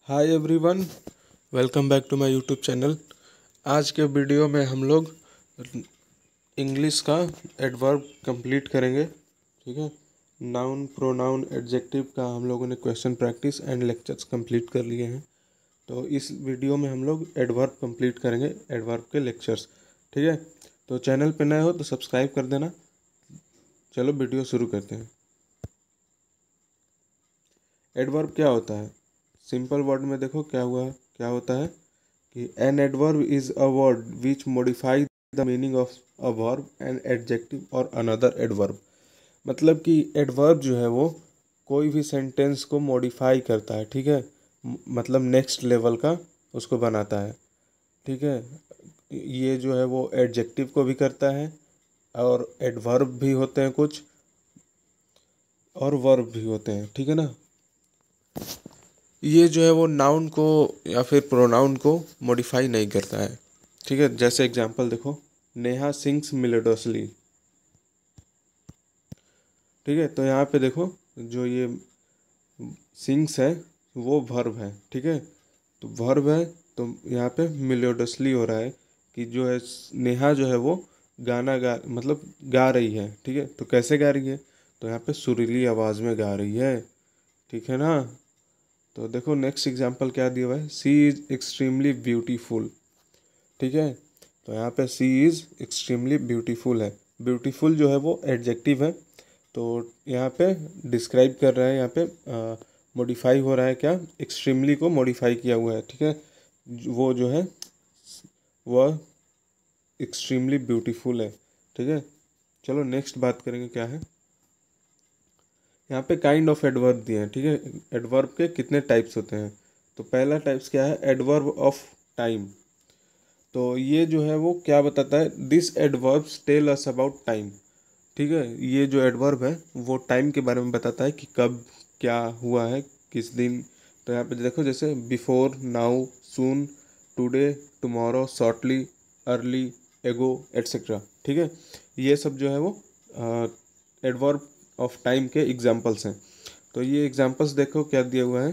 Hi everyone, welcome back to my YouTube channel. आज के video में हम लोग इंग्लिश का एडवर्ब कंप्लीट करेंगे। ठीक है, नाउन, प्रोनाउन, एडजेक्टिव का हम लोगों ने question practice and lectures complete कर लिए हैं। तो इस वीडियो में हम लोग एडवर्ब कंप्लीट करेंगे, एडवर्ब के लेक्चर्स। ठीक है, तो चैनल पे नए हो तो सब्सक्राइब कर देना। चलो वीडियो शुरू करते हैं। एडवर्ब क्या होता है? सिंपल वर्ड में देखो क्या होता है कि an adverb is a word which modify the meaning of a verb and adjective और अनदर एडवर्ब। मतलब कि एडवर्ब जो है वो कोई भी सेंटेंस को मॉडिफाई करता है। ठीक है, मतलब नेक्स्ट लेवल का उसको बनाता है। ठीक है, ये जो है वो एडजेक्टिव को भी करता है, और एडवर्ब भी होते हैं कुछ, और वर्ब भी होते हैं। ठीक है ना, ये जो है वो नाउन को या फिर प्रोनाउन को मॉडिफाई नहीं करता है। ठीक है, जैसे एग्जांपल देखो, नेहा सिंग्स मेलोडसली। ठीक है, तो यहाँ पे देखो जो ये सिंग्स है वो वर्ब है। ठीक है, तो वर्ब है, तो यहाँ पे मेलोडसली हो रहा है कि जो है नेहा जो है वो गाना गा मतलब गा रही है। ठीक है, तो कैसे गा रही है? तो यहाँ पे सुरीली आवाज़ में गा रही है। ठीक है ना, तो देखो नेक्स्ट एग्जांपल क्या दिया हुआ है, सी इज़ एक्सट्रीमली ब्यूटीफुल। ठीक है, तो यहाँ पे सी इज़ एक्सट्रीमली ब्यूटीफुल है। ब्यूटीफुल जो है वो एडजेक्टिव है, तो यहाँ पे डिस्क्राइब कर रहा है, यहाँ पे मॉडिफाई हो रहा है। क्या? एक्सट्रीमली को मॉडिफाई किया हुआ है। ठीक है, वो जो है वह एक्सट्रीमली ब्यूटीफुल है। ठीक है, चलो नेक्स्ट बात करेंगे क्या है। यहाँ पे काइंड ऑफ एडवर्ब दिए हैं। ठीक है, एडवर्ब के कितने टाइप्स होते हैं? तो पहला टाइप्स क्या है, एडवर्ब ऑफ टाइम। तो ये जो है वो क्या बताता है, this adverbs tell us about time. ठीक है, ये जो एडवर्ब है वो टाइम के बारे में बताता है कि कब क्या हुआ है, किस दिन। तो यहाँ पे देखो, जैसे बिफोर, नाउ, सून, टुडे, टुमारो, शॉर्टली, अर्ली, एगो, एट्सेट्रा। ठीक है, ये सब जो है वो एडवर्ब ऑफ टाइम के एग्जाम्पल्स हैं। तो ये एग्जाम्पल्स देखो क्या दिया हुआ है,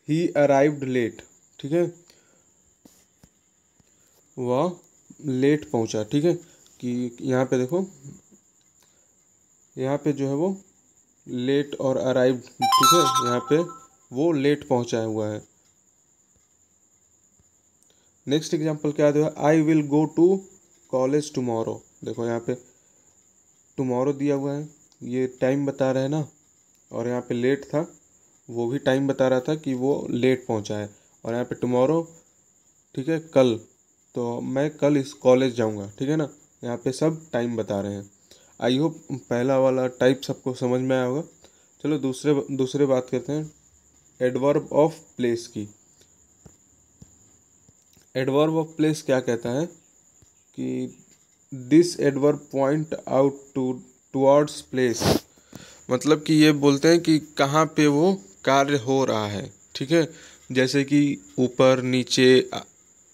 ही अराइव्ड लेट। ठीक है, वह लेट पहुंचा। ठीक है, कि यहाँ पे देखो, यहाँ पे जो है वो लेट और अराइव्ड। ठीक है, यहाँ पे वो लेट पहुंचा हुआ है। नेक्स्ट एग्जांपल क्या दिया, I will go to college tomorrow. देखो यहाँ पे टुमारो दिया हुआ है, ये टाइम बता रहा है ना, और यहाँ पे लेट था, वो भी टाइम बता रहा था कि वो लेट पहुंचा है। और यहाँ पे टुमारो, ठीक है, कल, तो मैं कल इस कॉलेज जाऊँगा। ठीक है ना, यहाँ पे सब टाइम बता रहे हैं। आई होप पहला वाला टाइप सबको समझ में आया होगा। चलो दूसरे दूसरे बात करते हैं, एडवर्ब ऑफ प्लेस की। एडवर्ब ऑफ प्लेस क्या कहता है कि this adverb point out towards place. मतलब कि ये बोलते हैं कि कहाँ पे वो कार्य हो रहा है। ठीक है, जैसे कि ऊपर, नीचे,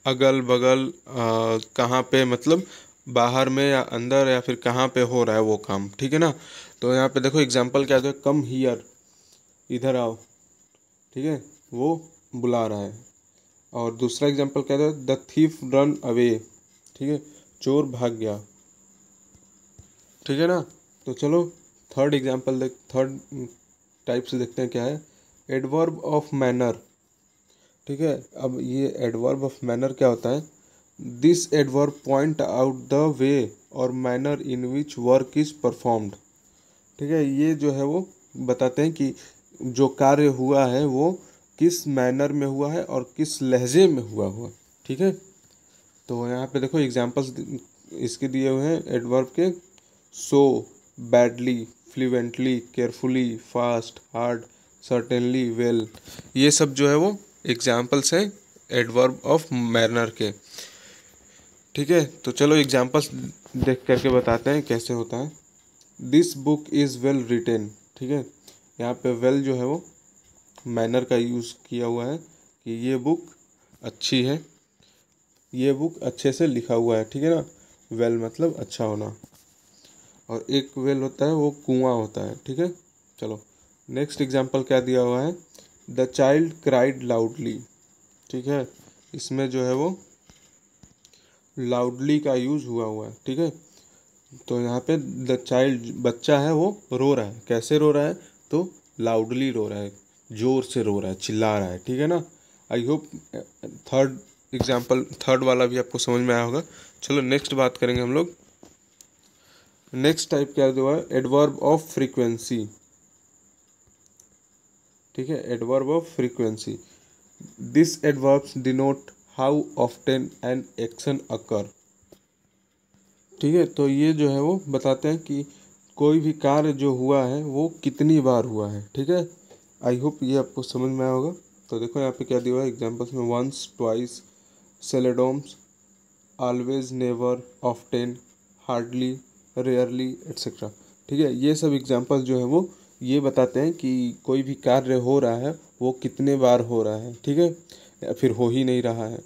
अगल बगल, कहाँ पे, मतलब बाहर में या अंदर, या फिर कहाँ पे हो रहा है वो काम। ठीक है ना, तो यहाँ पे देखो एग्जांपल क्या है, कम हियर, इधर आओ। ठीक है, वो बुला रहा है। और दूसरा एग्जांपल क्या था, द थीफ रन अवे। ठीक है, चोर भाग गया। ठीक है ना, तो चलो थर्ड टाइप से देखते हैं क्या है, एडवर्ब ऑफ मैनर। ठीक है, अब ये एडवर्ब ऑफ मैनर क्या होता है, this adverb point out the way और manner in which work is performed. ठीक है, ये जो है वो बताते हैं कि जो कार्य हुआ है वो किस मैनर में हुआ है और किस लहजे में हुआ। ठीक है, तो यहाँ पे देखो एग्जांपल्स इसके दिए हुए हैं एडवर्ब के, so, badly, fluently, carefully, fast, hard, certainly, well. ये सब जो है वो एग्जांपल्स हैं एडवर्ब ऑफ मैनर के। ठीक है, तो चलो एग्जांपल्स देख करके बताते हैं कैसे होता है। This book is well written. ठीक है, यहाँ पे वेल जो है वो मैनर का यूज़ किया हुआ है कि ये बुक अच्छी है, ये बुक अच्छे से लिखा हुआ है। ठीक है ना, वेल मतलब अच्छा होना। और एक वेल होता है वो कुआं होता है। ठीक है, चलो नेक्स्ट एग्जांपल क्या दिया हुआ है, द चाइल्ड क्राइड लाउडली। ठीक है, इसमें जो है वो लाउडली का यूज हुआ है। ठीक है, तो यहाँ पे द चाइल्ड बच्चा है वो रो रहा है। कैसे रो रहा है? तो लाउडली रो रहा है, जोर से रो रहा है, चिल्ला रहा है। ठीक है ना। आई होप थर्ड वाला भी आपको समझ में आया होगा। चलो नेक्स्ट बात करेंगे हम लोग। नेक्स्ट टाइप क्या हुआ है? Adverb of frequency. ठीक है, adverb of frequency. This adverbs denote how often an action occur. ठीक है, तो ये जो है वो बताते हैं कि कोई भी कार्य जो हुआ है वो कितनी बार हुआ है। ठीक है, आई होप ये आपको समझ में आया होगा। तो देखो यहाँ पे क्या दिया हुआ है एग्जाम्पल्स में, once, twice, seldoms, always, never, often, hardly, rarely etcetera. ठीक है, ये सब एग्जाम्पल्स जो है वो ये बताते हैं कि कोई भी कार्य हो रहा है वो कितने बार हो रहा है। ठीक है, या फिर हो ही नहीं रहा है।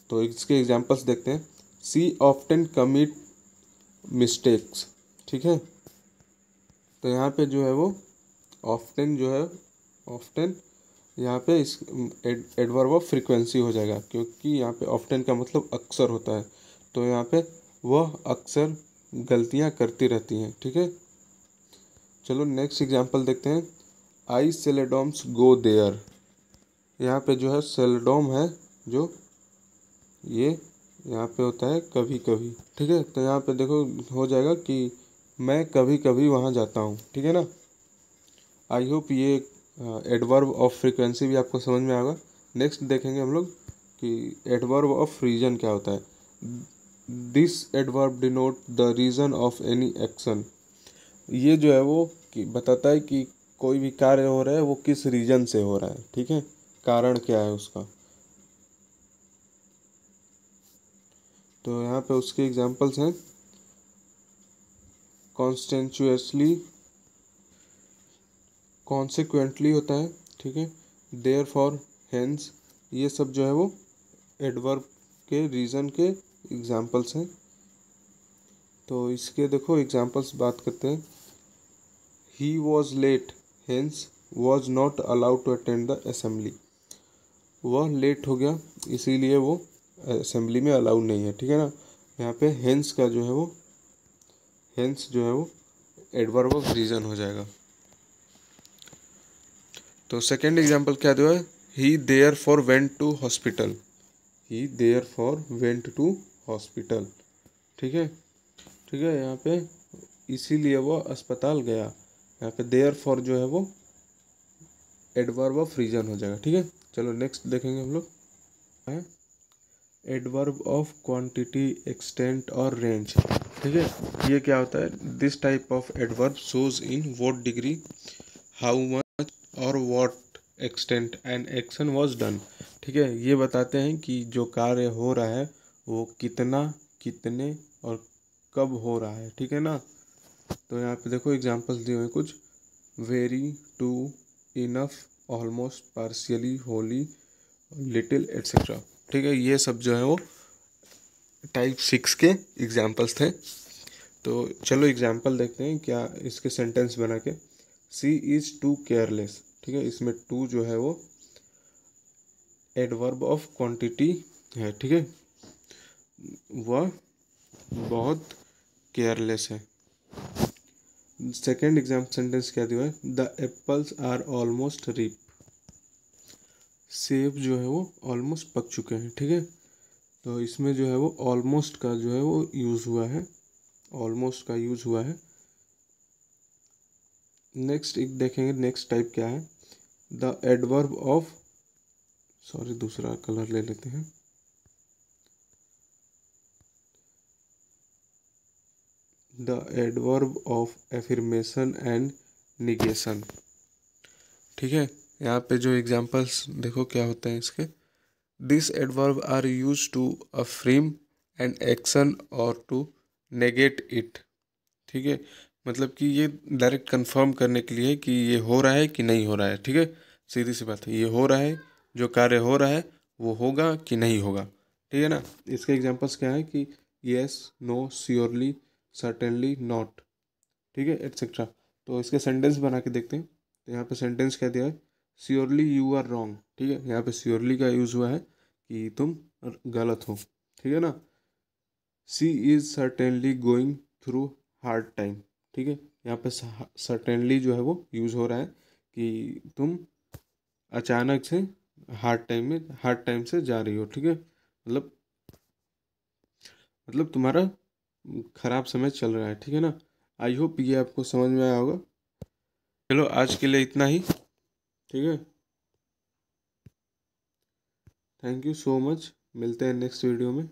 तो इसके एग्जाम्पल्स देखते हैं। सी ऑफ्टेन कमिट मिस्टेक्स। ठीक है, तो यहाँ पे जो है वो ऑफ्टेन जो है, ऑफ्टेन यहाँ पे इस एडवर्ब ऑफ फ्रीक्वेंसी हो जाएगा, क्योंकि यहाँ पे ऑफ्टेन का मतलब अक्सर होता है। तो यहाँ पे वह अक्सर गलतियाँ करती रहती हैं। ठीक है, चलो नेक्स्ट एग्जांपल देखते हैं। आई सेलेडोम्स गो देयर। यहाँ पे जो है सेलेडोम है जो ये यहाँ पे होता है कभी कभी। ठीक है, तो यहाँ पे देखो हो जाएगा कि मैं कभी कभी वहाँ जाता हूँ। ठीक है ना। आई होप ये एडवर्ब ऑफ फ्रीक्वेंसी भी आपको समझ में आएगा। नेक्स्ट देखेंगे हम लोग कि एडवर्ब ऑफ रीजन क्या होता है। This adverb denote the reason of any action. ये जो है वो कि बताता है कि कोई भी कार्य हो रहा है वो किस रीजन से हो रहा है। ठीक है, कारण क्या है उसका। तो यहाँ पे उसके एग्जांपल्स हैं कॉन्स्टेंचुअसली, कॉन्सिक्वेंटली होता है। ठीक है, देयर फॉर, हेंस, ये सब जो है वो एडवर्ब के रीजन के एग्जांपल्स हैं। तो इसके देखो एग्जांपल्स बात करते हैं। He was late, hence was not allowed to attend the assembly. वह लेट हो गया इसीलिए वो असेंबली में अलाउड नहीं है। ठीक है ना। यहाँ पे हेंस का जो है वो, हेंस जो है वो एडवर्ब ऑफ रीजन हो जाएगा। तो सेकेंड एग्जांपल क्या दिया है? He therefore went to hospital. He therefore went to hospital. ठीक है, ठीक है, यहाँ पे इसीलिए वो अस्पताल गया। यहाँ पे देयर फॉर जो है वो एडवर्ब ऑफ रीजन हो जाएगा। ठीक है, चलो नेक्स्ट देखेंगे हम लोग है एडवर्ब ऑफ क्वांटिटी, एक्सटेंट और रेंज। ठीक है, ये क्या होता है? This type of adverb shows in what degree, how much और what extent an action was done. ठीक है, ये बताते हैं कि जो कार्य हो रहा है वो कितना, कितने और कब हो रहा है। ठीक है ना। तो यहाँ पे देखो एग्जांपल्स दिए हुए हैं कुछ। Very, too, enough, almost, partially, wholly, little etcetera. ठीक है, ये सब जो है वो टाइप 6 के एग्जांपल्स थे। तो चलो एग्जांपल देखते हैं क्या इसके सेंटेंस बना के। सी इज़ टू केयरलेस। ठीक है, इसमें टू जो है वो एडवर्ब ऑफ क्वांटिटी है। ठीक है, वह बहुत केयरलेस है। सेकेंड एग्जाम्पल सेंटेंस क्या दिया है? The apples are almost ripe. सेब जो है वो ऑलमोस्ट पक चुके हैं। ठीक है, तो इसमें जो है वो ऑलमोस्ट का जो है वो यूज़ हुआ है, ऑलमोस्ट का यूज़ हुआ है। नेक्स्ट एक देखेंगे, नेक्स्ट टाइप क्या है? द एडवर्ब ऑफ, सॉरी दूसरा कलर ले लेते हैं। The adverb of affirmation and negation. ठीक है, यहाँ पे जो एग्जांपल्स देखो क्या होते हैं इसके। This adverb are use to affirm an action और टू नेगेट इट। ठीक है, मतलब कि ये डायरेक्ट कंफर्म करने के लिए कि ये हो रहा है कि नहीं हो रहा है। ठीक है, सीधी सी बात है, ये हो रहा है, जो कार्य हो रहा है वो होगा कि नहीं होगा। ठीक है ना। इसके एग्जांपल्स क्या है कि yes, no, surely, certainly, not. ठीक है, एट्सेट्रा। तो इसके सेंटेंस बना के देखते हैं। तो यहाँ पे सेंटेंस क्या दिया है? श्योरली यू आर रॉन्ग, ठीक है, यहाँ पे श्योरली का यूज़ हुआ है कि तुम गलत हो, ठीक है ना। She is certainly going through hard time, ठीक है, यहाँ पे सर्टेनली जो है वो यूज़ हो रहा है कि तुम अचानक से हार्ड टाइम से जा रही हो, ठीक है, मतलब तुम्हारा खराब समय चल रहा है, ठीक है ना। आई होप ये आपको समझ में आया होगा। चलो आज के लिए इतना ही, ठीक है। थैंक यू सो मच, मिलते हैं नेक्स्ट वीडियो में।